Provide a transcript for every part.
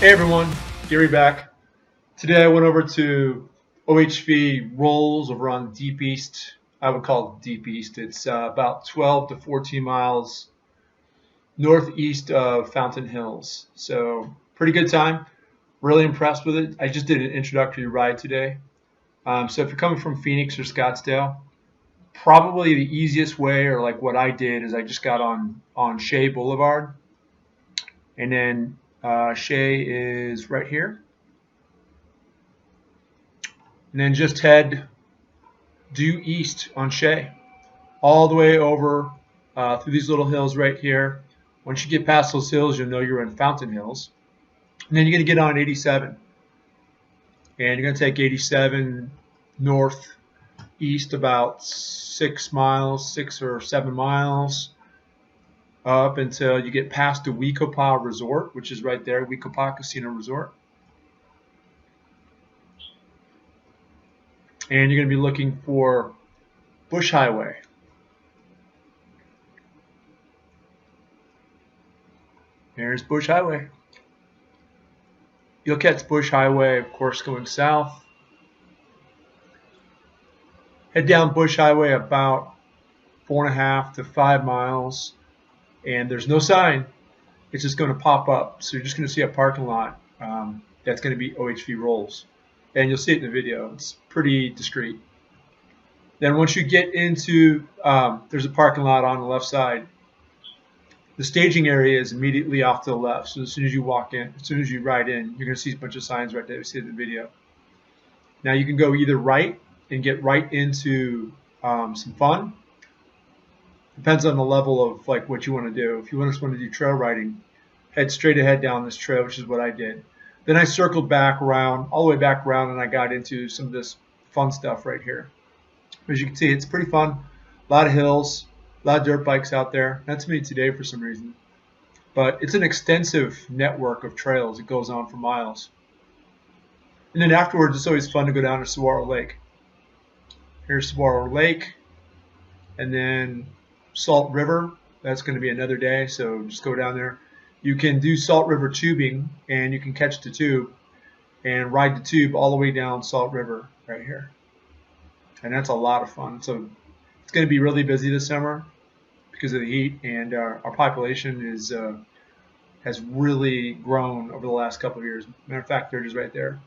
Hey everyone, Gary back. Today I went over to OHV Rolls over on Deep East. I would call it Deep East. It's about 12 to 14 miles northeast of Fountain Hills. So pretty good time. Really impressed with it. I just did an introductory ride today. So if you're coming from Phoenix or Scottsdale, probably the easiest way, or like what I did, is I just got on Shea Boulevard, and then Shea is right here. And then just head due east on Shea, all the way over through these little hills right here. Once you get past those hills, you'll know you're in Fountain Hills. And then you're going to get on 87. And you're going to take 87 northeast about 6 or 7 miles, up until you get past the Wecopa Resort, which is right there, Wecopa Casino Resort. And you're going to be looking for Bush Highway. There's Bush Highway. You'll catch Bush Highway, of course, going south. Head down Bush Highway about 4.5 to 5 miles, and there's no sign. It's just going to pop up. So you're just going to see a parking lot that's going to be OHV Rolls. And you'll see it in the video. It's pretty discreet. Then once you get into, there's a parking lot on the left side. The staging area is immediately off to the left. So as soon as you walk in, as soon as you ride in, you're going to see a bunch of signs right there. You see it in the video. Now you can go either right and get right into some fun. Depends on the level of like what you want to do. If you just want to do trail riding, head straight ahead down this trail, which is what I did. Then I circled back around, all the way back around, and I got into some of this fun stuff right here. As you can see, it's pretty fun. A lot of hills, a lot of dirt bikes out there. Not too many today for some reason. But it's an extensive network of trails. It goes on for miles. And then afterwards, it's always fun to go down to Saguaro Lake. Here's Saguaro Lake. And then Salt River. That's going to be another day, so just go down there. You can do Salt River tubing, and you can catch the tube and ride the tube all the way down Salt River right here. And that's a lot of fun. So it's going to be really busy this summer because of the heat, and our population has really grown over the last couple of years. Matter of fact, there it is right there.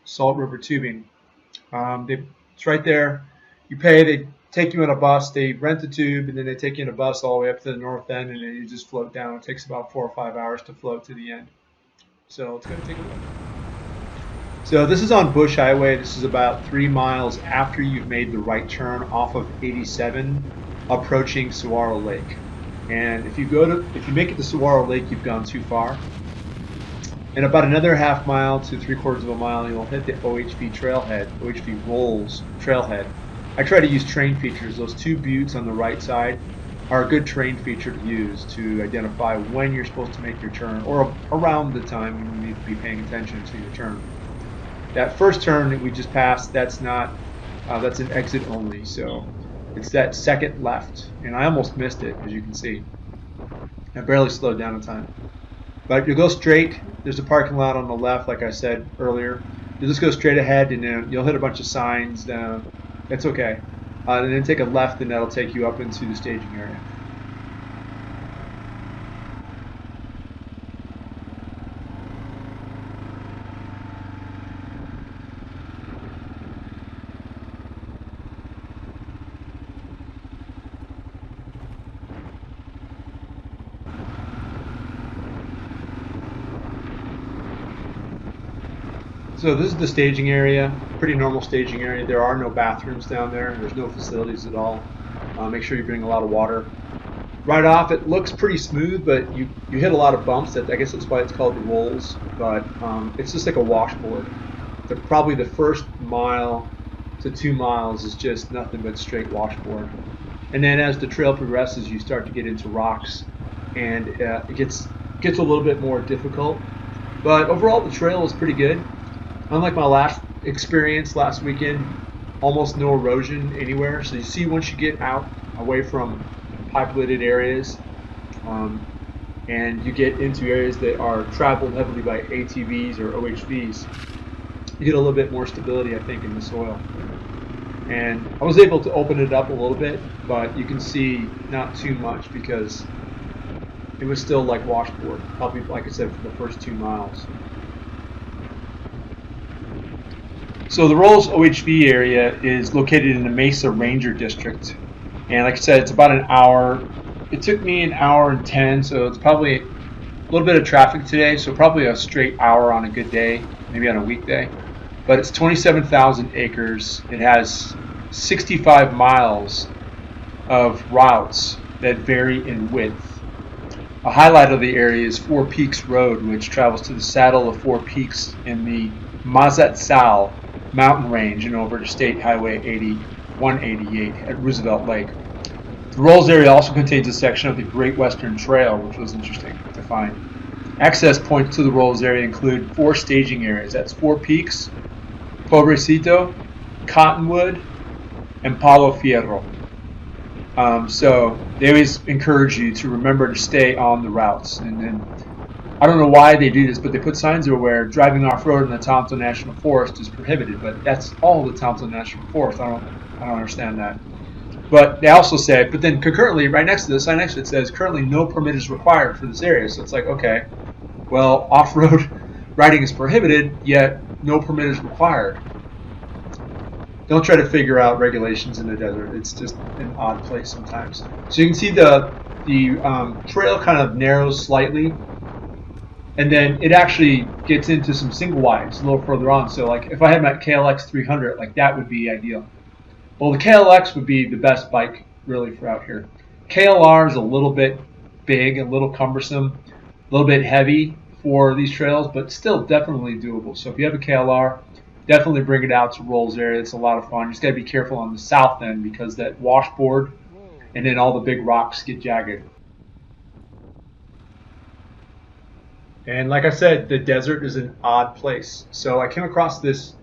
Salt River tubing. It's right there. You pay, they take you on a bus, they rent the tube, and then they take you in a bus all the way up to the north end, and then you just float down. It takes about 4 or 5 hours to float to the end. So let's go take a look. So this is on Bush Highway. This is about 3 miles after you've made the right turn off of 87, approaching Saguaro Lake. And if you make it to Saguaro Lake, you've gone too far. And about another ½ mile to 3/4 of a mile, you'll hit the OHV trailhead, OHV Rolls trailhead. I try to use train features. Those 2 buttes on the right side are a good train feature to use to identify when you're supposed to make your turn, or around the time when you need to be paying attention to your turn. That first turn that we just passed, that's not, that's an exit only, so it's that second left, and I almost missed it, as you can see. I barely slowed down in time. But you'll go straight. There's a parking lot on the left, like I said earlier. You'll just go straight ahead, and then you'll hit a bunch of signs. That's okay. And then take a left, and that'll take you up into the staging area. So this is the staging area, pretty normal staging area. There are no bathrooms down there. There's no facilities at all. Make sure you bring a lot of water. Right off, it looks pretty smooth, but you hit a lot of bumps. I guess that's why it's called the Rolls, but it's just like a washboard. Probably the first 1 to 2 miles is just nothing but straight washboard. And then as the trail progresses, you start to get into rocks, and it gets a little bit more difficult. But overall, the trail is pretty good. Unlike my last experience last weekend, almost no erosion anywhere. So you see, once you get out away from populated areas, and you get into areas that are traveled heavily by ATVs or OHVs, you get a little bit more stability, I think, in the soil. And I was able to open it up a little bit, but you can see not too much because it was still like washboard, probably, like I said, for the first 2 miles. So the Rolls OHV area is located in the Mesa Ranger District. And like I said, it's about an hour. It took me an hour and 10, so it's probably a little bit of traffic today, so probably a straight hour on a good day, maybe on a weekday. But it's 27,000 acres. It has 65 miles of routes that vary in width. A highlight of the area is Four Peaks Road, which travels to the saddle of Four Peaks in the Mazatzal mountain range and over to State Highway 188 at Roosevelt Lake. The Rolls area also contains a section of the Great Western Trail, which was interesting to find. Access points to the Rolls area include 4 staging areas. That's Four Peaks, Pobrecito, Cottonwood, and Palo Fierro. So they always encourage you to remember to stay on the routes. And then I don't know why they do this, but they put signs there where driving off-road in the Tonto National Forest is prohibited. But that's all the Tonto National Forest. I don't understand that. But they also say, but then concurrently, right next to the sign next to it says, currently no permit is required for this area. So it's like, okay, well, off-road riding is prohibited, yet no permit is required. Don't try to figure out regulations in the desert. It's just an odd place sometimes. So you can see the trail kind of narrows slightly, and then it actually gets into some single wides a little further on. So like if I had my KLX 300, like that would be ideal. Well, the KLX would be the best bike really for out here. KLR is a little bit big, a little cumbersome, a little bit heavy for these trails, but still definitely doable. So if you have a KLR, definitely bring it out to Rolls area. It's a lot of fun. You just got to be careful on the south end because that washboard and then all the big rocks get jagged. And like I said, the desert is an odd place. So I came across this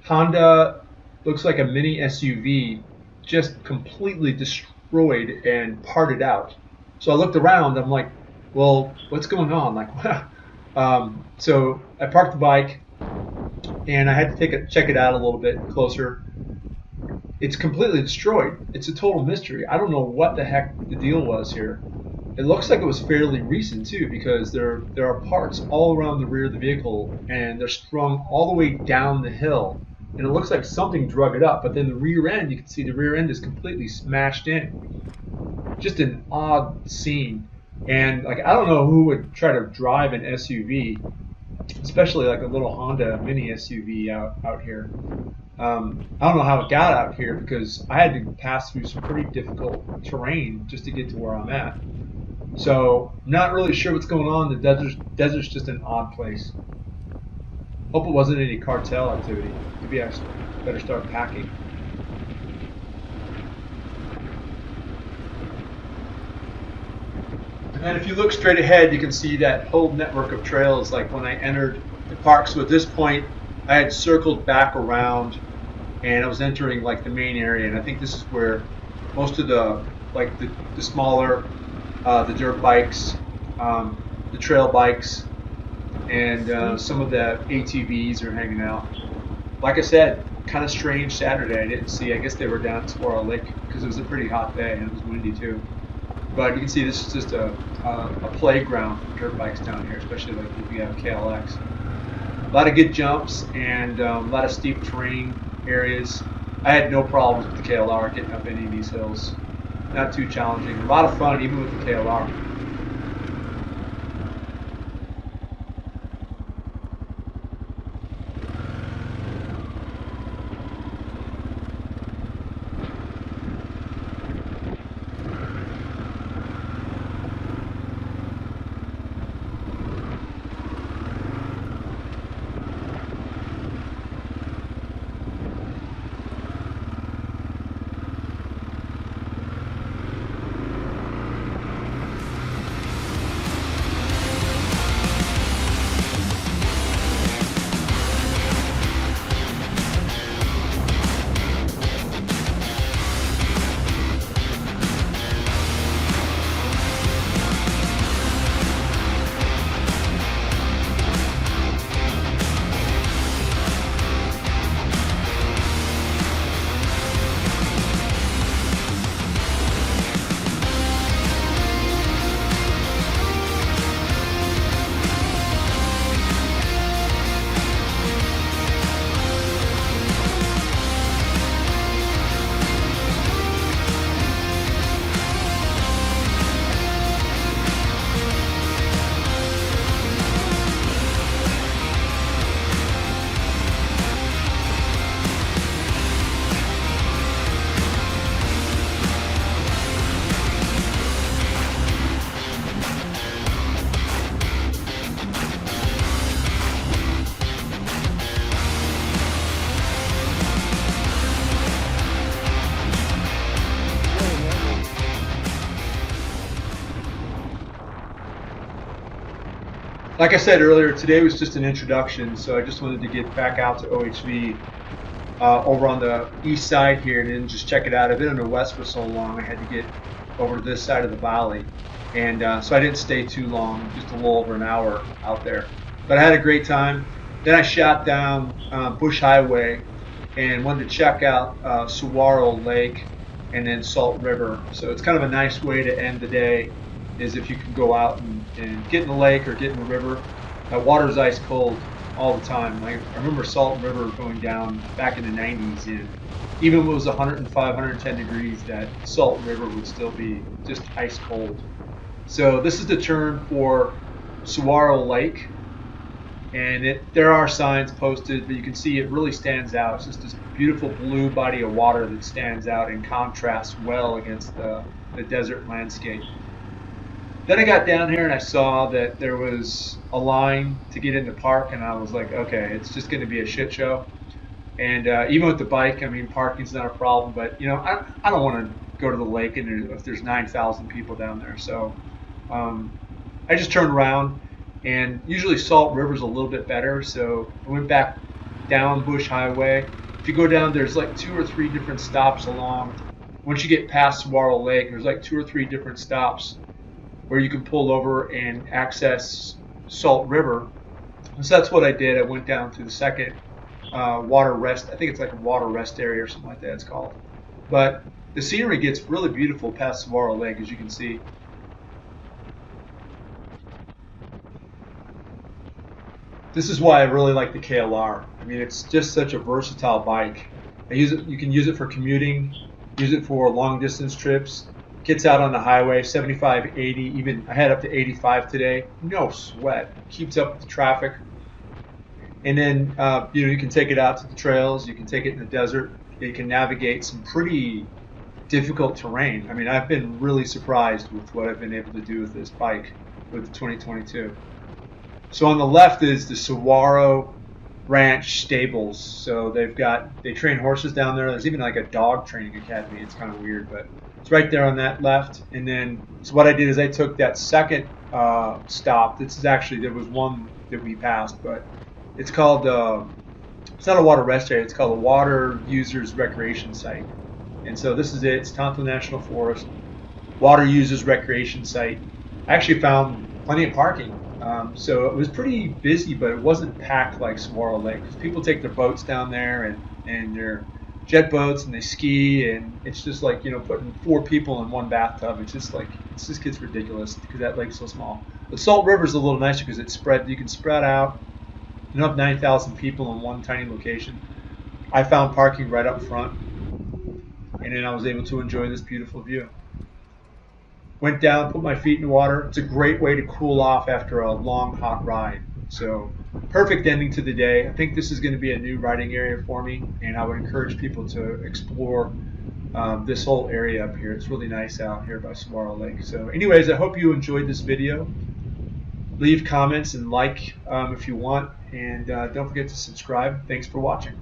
Honda, looks like a mini SUV, just completely destroyed and parted out. So I looked around. I'm like, well, what's going on? Like, so I parked the bike, and I had to check it out a little bit closer. It's completely destroyed. It's a total mystery. I don't know what the heck the deal was here. It looks like it was fairly recent too, because there are parts all around the rear of the vehicle, and they're strung all the way down the hill. And it looks like something drug it up, but then the rear end, you can see the rear end is completely smashed in. Just an odd scene. And like, I don't know who would try to drive an SUV, especially like a little Honda mini SUV out here. I don't know how it got out here because I had to pass through some pretty difficult terrain just to get to where I'm at. So I'm not really sure what's going on. The desert's just an odd place. Hope it wasn't any cartel activity. Maybe I better start packing. And then if you look straight ahead, you can see that whole network of trails like when I entered the park. So at this point, I had circled back around and I was entering like the main area. And I think this is where most of the smaller, the dirt bikes, the trail bikes, and some of the ATVs are hanging out. Like I said, kind of strange Saturday. I didn't see. I guess they were down at Saguaro Lake because it was a pretty hot day and it was windy too. But you can see this is just a playground for dirt bikes down here, especially like if you have KLX. A lot of good jumps and a lot of steep terrain areas. I had no problems with the KLR getting up any of these hills. Not too challenging. A lot of fun even with the KLR. Like I said earlier, today was just an introduction, so I just wanted to get back out to OHV over on the east side here and then just check it out. I've been on the west for so long, I had to get over to this side of the valley. And so I didn't stay too long, just a little over an hour out there. But I had a great time. Then I shot down Bush Highway and wanted to check out Saguaro Lake and then Salt River. So it's kind of a nice way to end the day, is if you can go out and get in the lake or get in the river. That water's ice cold all the time. Like, I remember Salt River going down back in the 90s, and even when it was 105, 110 degrees, that Salt River would still be just ice cold. So this is the turn for Saguaro Lake, and there are signs posted, but you can see it really stands out. It's just this beautiful blue body of water that stands out and contrasts well against the desert landscape. Then I got down here and I saw that there was a line to get in the park, and I was like, okay, it's just going to be a shit show. And even with the bike, I mean, parking's not a problem, but you know, I don't want to go to the lake and if there's 9,000 people down there. So I just turned around, and usually Salt River's a little bit better, so I went back down Bush Highway. If you go down, there's like 2 or 3 different stops along. Once you get past Saguaro Lake, there's like 2 or 3 different stops where you can pull over and access Salt River. So that's what I did. I went down to the second water rest. I think it's like a water rest area or something like that it's called. But the scenery gets really beautiful past Saguaro Lake, as you can see. This is why I really like the KLR. I mean, it's just such a versatile bike. I use it. You can use it for commuting, use it for long distance trips. Gets out on the highway, 75, 80, even I had up to 85 today. No sweat. Keeps up with the traffic. And then you know, you can take it out to the trails. You can take it in the desert. You can navigate some pretty difficult terrain. I mean, I've been really surprised with what I've been able to do with this bike with the 2022. So on the left is the Saguaro Ranch Stables. So they train horses down there. There's even like a dog training academy. It's kind of weird, but it's right there on that left. And then so what I did is I took that second stop. This is actually, there was one that we passed, but it's called it's not a water rest area. It's called a water users recreation site. And so this is it. It's Tonto National Forest, water users recreation site. I actually found plenty of parking. So it was pretty busy, but it wasn't packed like Saguaro Lake. People take their boats down there and their jet boats, and they ski, and it's just like, you know, putting 4 people in one bathtub. It's just like, it just gets ridiculous because that lake's so small. The Salt River's a little nicer because it's spread. You can spread out. You don't have 9,000 people in one tiny location. I found parking right up front, and then I was able to enjoy this beautiful view. Went down, put my feet in the water. It's a great way to cool off after a long, hot ride. So perfect ending to the day. I think this is going to be a new riding area for me, and I would encourage people to explore this whole area up here. It's really nice out here by Saguaro Lake. So anyways, I hope you enjoyed this video. Leave comments and like if you want, and don't forget to subscribe. Thanks for watching.